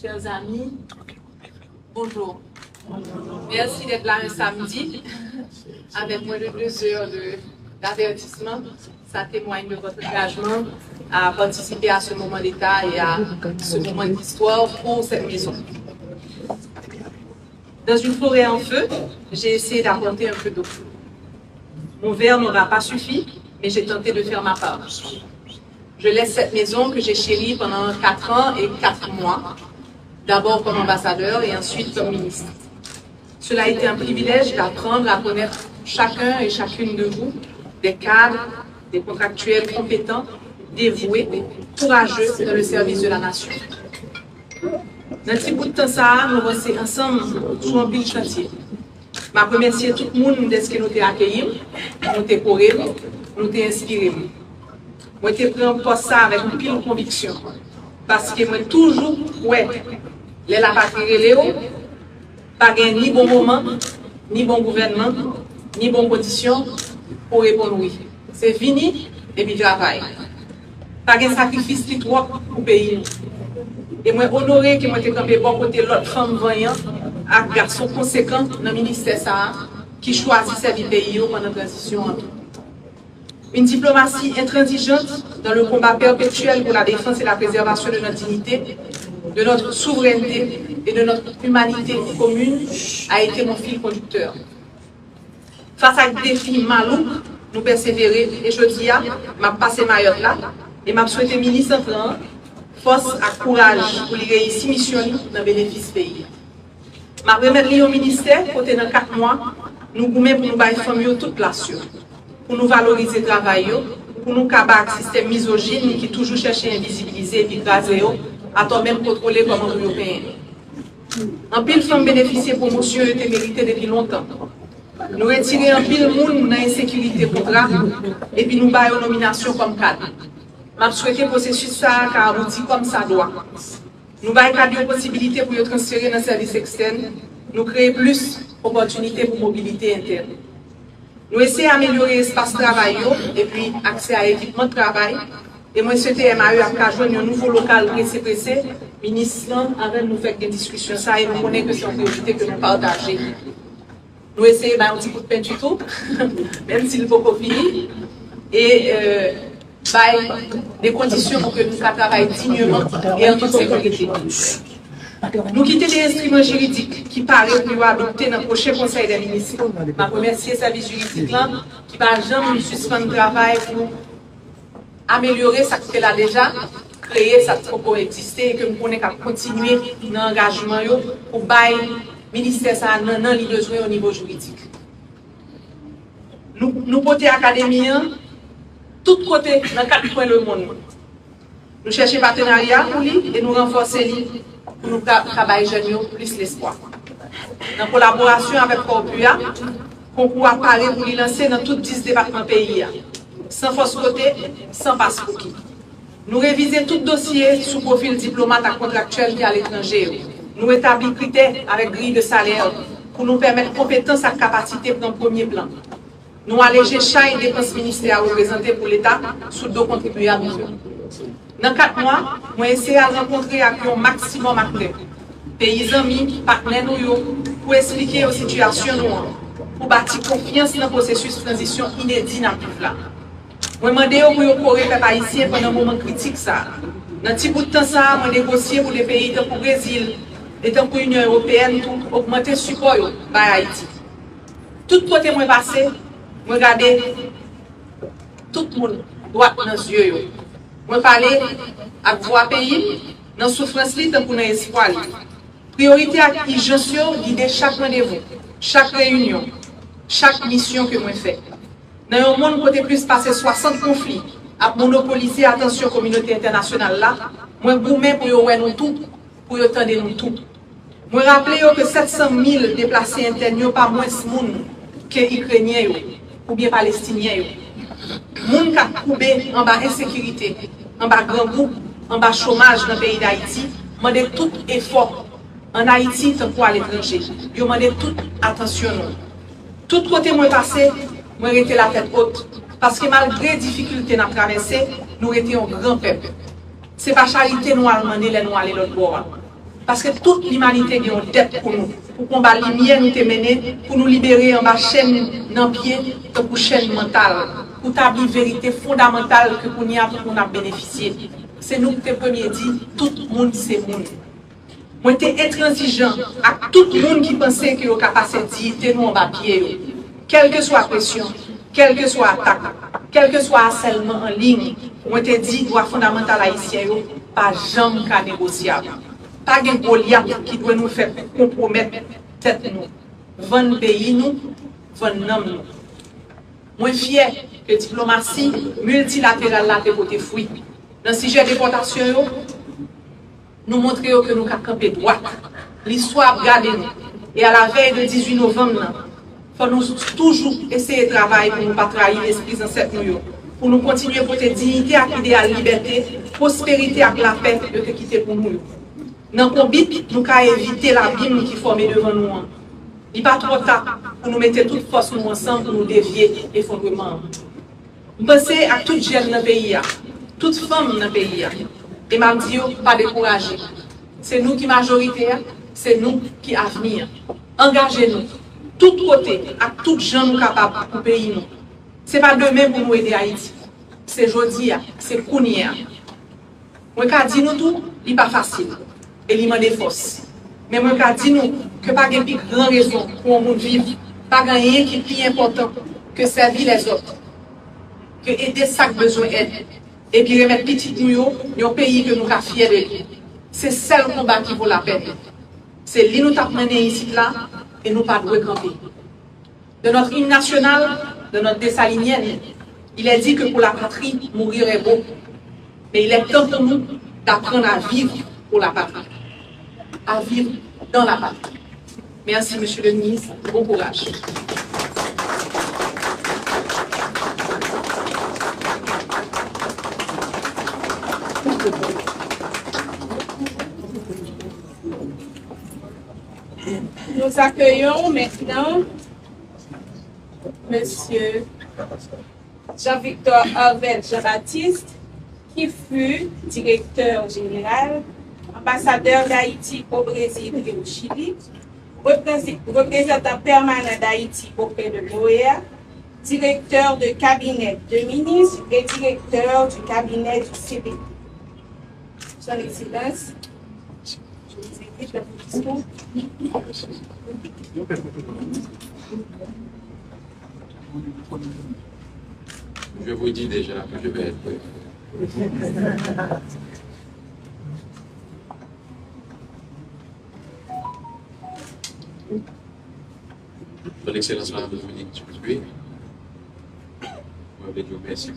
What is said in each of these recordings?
chers amis, bonjour. Merci d'être là un samedi avec moins de 2 heures d'avertissement. Ça témoigne de votre engagement à participer à ce moment d'état et à ce moment d'histoire pour cette maison. Dans une forêt en feu, j'ai essayé d'apporter un peu d'eau. Mon verre n'aura pas suffi, mais j'ai tenté de faire ma part. Je laisse cette maison que j'ai chérie pendant 4 ans et 4 mois, d'abord comme ambassadeur et ensuite comme ministre. Cela a été un privilège d'apprendre à connaître chacun et chacune de vous, des cadres, des contractuels compétents, dévoués, courageux dans le service de la nation. Dans un petit bout de temps, nous avons ensemble sur un pile chantier. Je remercie tout le monde de ce que nous avons accueilli, nous avons coré, nous avons inspiré. Moi, je prends un poste avec une pile conviction. Parce que moi, toujours, les la patrie pas ni bon moment, ni bon gouvernement, ni bonne condition pour répondre oui. C'est fini et puis travail. Pas de sacrifice qui trop pour le pays. Et moi, honoré que moi, j'ai campé bon côté l'autre femme voyante, avec garçon conséquent dans le ministère ça, qui choisit servir le pays pendant la transition. Une diplomatie intransigeante dans le combat perpétuel pour la défense et la préservation de notre dignité, de notre souveraineté et de notre humanité commune a été mon fil conducteur. Face à des défis malouks, nous persévérer et je dis, m'a passé Mayotte là et m'a souhaité ministre entrant, force à courage pour les réussir mission dans le bénéfice pays. M'a remettre au ministère, côté dans 4 mois, nous goumons pour nous bailler famille toute place, pour nous valoriser le travail, pour nous combattre le système misogyne qui toujours cherche à invisibiliser et écraser, à toi même contrôler comme un Européen. En pile femmes bénéficier de promotion était méritée depuis longtemps. Nous retirer en pile monde dans l'insécurité contrat et puis nous bailler une nomination comme cadre. Je souhaite que le processus ça aboutit comme ça doit. Nous bailler cadre possibilité pour transférer dans le service externe, nous créer plus d'opportunités pour mobilité interne. Nous essayons d'améliorer l'espace de travail et puis accès à l'équipement de travail. Et moi, je souhaite MAE à joindre un nouveau local pressé. Ministre, avec nous faire des discussions ça et nous connaissons que c'est une priorité que nous partageons. Nous essayons un petit coup de pain du tout, même s'il faut qu'on finisse. Et des conditions pour que nous travaillions dignement et en toute sécurité. Nous quittons des instruments juridiques qui paraissent pour adopter dans le prochain conseil des ministres. Je remercie le service juridique là, qui va jamais suspendre le travail pour améliorer ce qui est là déjà, créer ça qui peut exister et que nous pouvons continuer dans l'engagement pour bailler le ministère dans les besoins au niveau juridique. Nous portons l'académie, tout côté dans 4 coins du monde. Nous cherchons partenariat pour lui et nous renforcer lui pour nous travailler jeunes plus l'espoir. Dans collaboration avec Corpua, concours apparaît pour lui lancer dans tous 10 départements pays. Sans force côté, sans passeport. Nous révisons tout dossier sous profil diplomate à contractuel qui est à l'étranger. Nous établissons critères avec grille de salaire pour nous permettre compétence et capacité dans le premier plan. Nous alléger chaque dépense ministérielle représentée pour l'État sous 2 contribuables. Dans 4 mois, nous essayons de rencontrer avec un maximum d'acteurs, pays amis, partenaires, pour expliquer aux situations, pour bâtir confiance dans le processus de transition inédit dans le là. Je demande pour le Corée haïtien pendant un moment critique. Dans un petit bout de temps, je négocie pour les pays comme le Brésil et pour l'Union européenne pour augmenter le support à Haïti. Tout côté où je passe, je regarde tout le monde droit dans les yeux. Je parle avec voix pays, dans la souffrance, pour l'espoir. Priorité à l'urgence, guider chaque rendez-vous, chaque réunion, chaque mission que je fais. Dans un monde côté plus passé 60 conflits, à monopoliser l'attention communauté internationale là, moi gourmet pour nous tout, pour entendre nous tout. Moi rappeler que 700 000 déplacés internes pas moins de monde que Ukrainiens ou bien Palestiniens. Monde qui a coupé en bas insécurité, en bas grand groupe, en bas chômage dans le pays d'Haïti, demande tout effort en Haïti tant pour à l'étranger. Yo demande toute attention. Tout côté moi passé, moi j'étais la tête haute parce que malgré les difficultés à traverser, nous étions un grand peuple. C'est pas charité nous à demander les nous aller l'autre bord. Parce que toute l'humanité a une dette pour nous. Pour combattre la lumière nous mener, pour nous libérer en bas chaîne dans pied, pour chaîne mentale. Pour établir la vérité fondamentale que pour nous a bénéficié. C'est nous qui avons premier dit, tout le monde c'est monde. Moi, j'étais intransigeant à tout le monde qui pensait qu'il y a capacité de dignité nous en bas pied. Quelle que soit la pression, quelle que soit l'attaque, quel que soit le harcèlement en ligne, moi, j'étais dit, droit fondamental haïtien, pas jamais négociable. Pas de Goliath qui doit nous faire compromettre tête nous. 20 pays nous, 20 noms nous. Moi, fier que la diplomatie multilatérale là de côté fruit. Dans le sujet de déportation, nous montrons que nous avons campé droit. L'histoire garde nous. Et à la veille de 18 novembre, il faut nous toujours essayer de travailler pour ne pas trahir l'esprit dans cette nous. Pour nous continuer à porter dignité à l'idéal liberté, prospérité à la paix de quitter pour nous. Dans le combat, nous avons évité l'abîme qui formait devant nous. Il n'est pas trop tard pour nous mettre toutes forces nous ensemble pour nous dévier l'effondrement. Nous pensons à toutes jeunes dans le pays, toutes femmes dans le pays. Et je me dis, pas décourager. C'est nous qui majorité, c'est nous qui avenir. Engagez-nous, tout côté, à toutes gens nous capables pour le pays. Ce n'est pas demain pour nous aider Haïti. C'est aujourd'hui, c'est Kounia. Moi, je dis nous tout, il n'est pas facile. Et il demande des forces. Mais moi, je dis nous que pas de plus grande raison pour nous vivre, pas rien qui est plus important que servir les autres, que aider chaque besoin d'aide. Et puis remettre petit nous dans un pays que nous sommes fiers de lui. C'est ça le combat qui vaut la peine. C'est lui nous avons mené ici là et nous pas de camper. De notre hymne national, de notre dessalinienne, il est dit que pour la patrie, mourir est beau. Mais il est temps pour nous d'apprendre à vivre pour la patrie. À vivre dans la patrie. Merci, Monsieur le ministre. Bon courage. Nous accueillons maintenant Monsieur Jean-Victor Harvel Jean-Baptiste, qui fut directeur général, ambassadeur d'Haïti au Brésil et au Chili, représentant permanent d'Haïti auprès de l'OEA, directeur de cabinet de ministre et directeur du cabinet du CB. Son Excellence, je vous invite à votre discours. Je vous dis déjà que je vais être bref. Son Excellence Madame Dominique Dupuis, je vais dire merci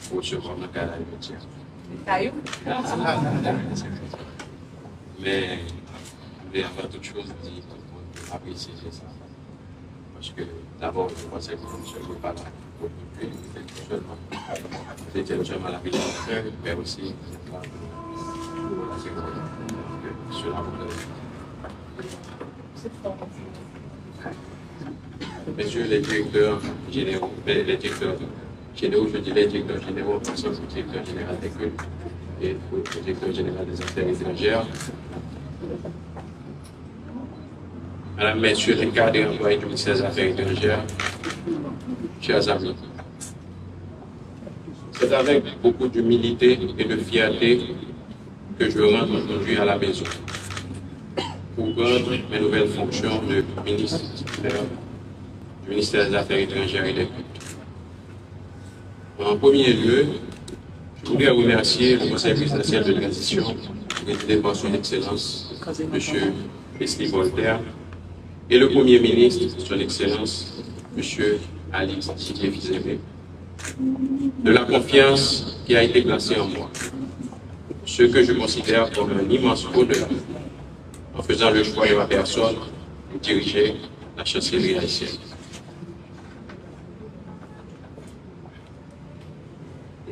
pour recevoir le canal métier. Mais je vais avant toute chose dire pour apprécier ça. Parce que d'abord, je pense que je ne suis pas là pour seulement. J'étais seulement la ville de faire, mais aussi sur la Messieurs les directeurs généraux, je dis les directeurs généraux, parce que le directeur général des CRE et le directeur général des affaires étrangères, Madame, Messieurs les cadres et employés du ministère des Affaires étrangères, chers amis, c'est avec beaucoup d'humilité et de fierté que je rentre aujourd'hui à la maison pour prendre mes nouvelles fonctions de ministre du ministère des Affaires étrangères et des Cultes. En premier lieu, je voudrais remercier le Conseil présidentiel de transition, présidé par son Excellence, M. Leslie Voltaire, et le Premier ministre, son Excellence, M. Ali Didier Fils-Aimé, de la confiance qui a été placée en moi, ce que je considère comme un immense honneur en faisant le choix de ma personne pour diriger la chancellerie haïtienne.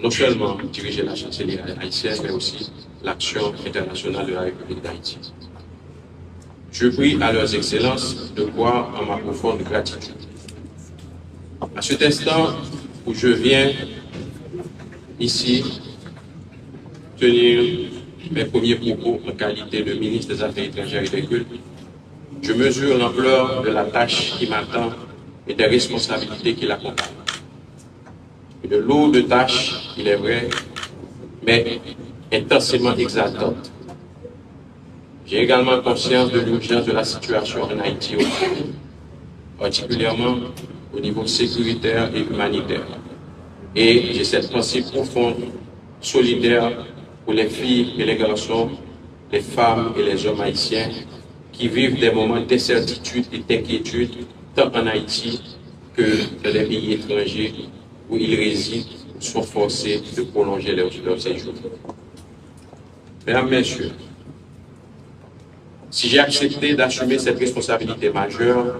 Non seulement diriger la chancellerie haïtienne, mais aussi l'action internationale de la République d'Haïti. Je prie à leurs excellences de croire en ma profonde gratitude. À cet instant où je viens ici tenir mes premiers propos en qualité de ministre des Affaires étrangères et des cultes, je mesure l'ampleur de la tâche qui m'attend et des responsabilités qui l'accompagnent. Une lourde tâche, il est vrai, mais intensément exaltante. J'ai également conscience de l'urgence de la situation en Haïti aujourd'hui, particulièrement au niveau sécuritaire et humanitaire. Et j'ai cette pensée profonde, solidaire pour les filles et les garçons, les femmes et les hommes haïtiens qui vivent des moments d'incertitude et d'inquiétude tant en Haïti que dans les pays étrangers où ils résident ou sont forcés de prolonger leur séjour. Mesdames, Messieurs, si j'ai accepté d'assumer cette responsabilité majeure,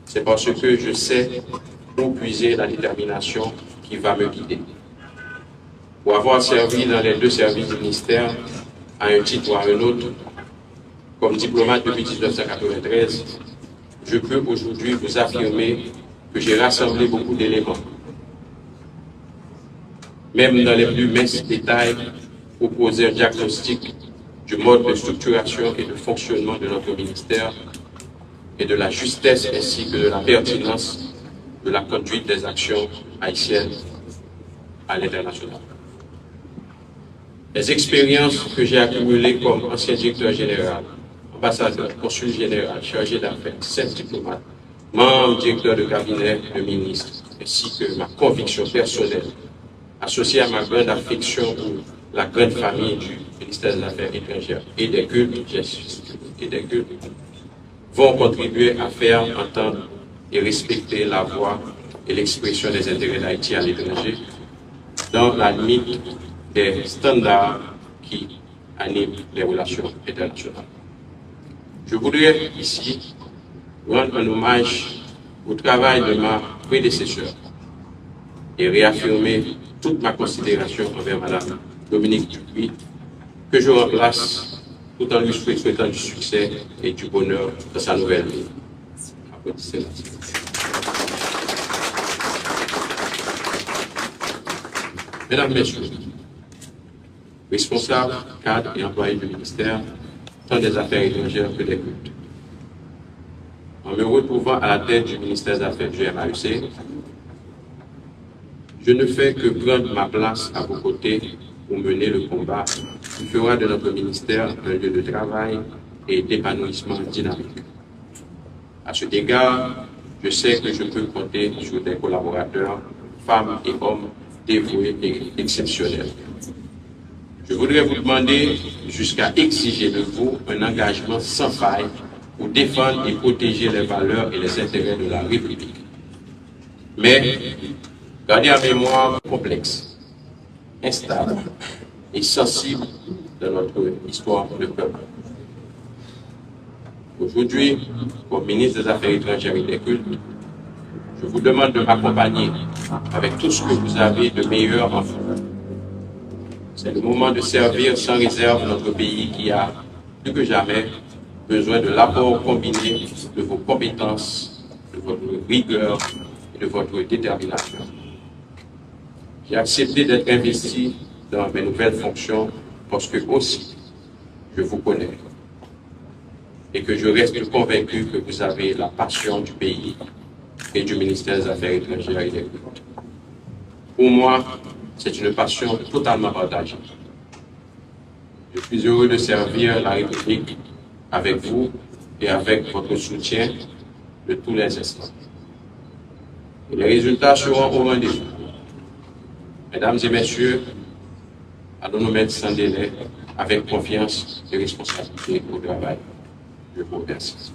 c'est parce que je sais où puiser la détermination qui va me guider. Pour avoir servi dans les deux services du ministère, à un titre ou à un autre, comme diplomate depuis 1993, je peux aujourd'hui vous affirmer que j'ai rassemblé beaucoup d'éléments, même dans les plus minces détails, pour poser un diagnostic du mode de structuration et de fonctionnement de notre ministère et de la justesse ainsi que de la pertinence de la conduite des actions haïtiennes à l'international. Les expériences que j'ai accumulées comme ancien directeur général, ambassadeur, consul général, chargé d'affaires, chef diplomate, membre directeur de cabinet de ministre, ainsi que ma conviction personnelle, associée à ma grande affection pour la grande famille du ministère des Affaires étrangères et des cultes, vont contribuer à faire entendre et respecter la voix et l'expression des intérêts d'Haïti à l'étranger dans la limite des standards qui animent les relations internationales. Je voudrais ici rendre un hommage au travail de ma prédécesseur et réaffirmer toute ma considération envers Mme Dominique Dupuis, que je remplace tout en lui souhaitant du succès et du bonheur dans sa nouvelle vie. Applaudissez-la. Mesdames, Messieurs, responsables, cadres et employés du ministère, tant des Affaires étrangères que des cultes. En me retrouvant à la tête du ministère des Affaires du MAEC, je ne fais que prendre ma place à vos côtés pour mener le combat qui fera de notre ministère un lieu de travail et d'épanouissement dynamique. À cet égard, je sais que je peux compter sur des collaborateurs, femmes et hommes dévoués et exceptionnels. Je voudrais vous demander jusqu'à exiger de vous un engagement sans faille pour défendre et protéger les valeurs et les intérêts de la République. Mais gardez en mémoire complexe, instable et sensible de notre histoire de peuple. Aujourd'hui, comme ministre des Affaires étrangères et des cultes, je vous demande de m'accompagner avec tout ce que vous avez de meilleur en vous. C'est le moment de servir sans réserve notre pays qui a, plus que jamais, besoin de l'apport combiné de vos compétences, de votre rigueur et de votre détermination. J'ai accepté d'être investi dans mes nouvelles fonctions parce que aussi, je vous connais et que je reste convaincu que vous avez la passion du pays et du ministère des Affaires étrangères et des cultes. Pour moi, c'est une passion totalement partagée. Je suis heureux de servir la République avec vous et avec votre soutien de tous les instants. Et les résultats seront au rendez-vous. Mesdames et messieurs, allons nous mettre sans délai, avec confiance et responsabilité au travail. Je vous remercie.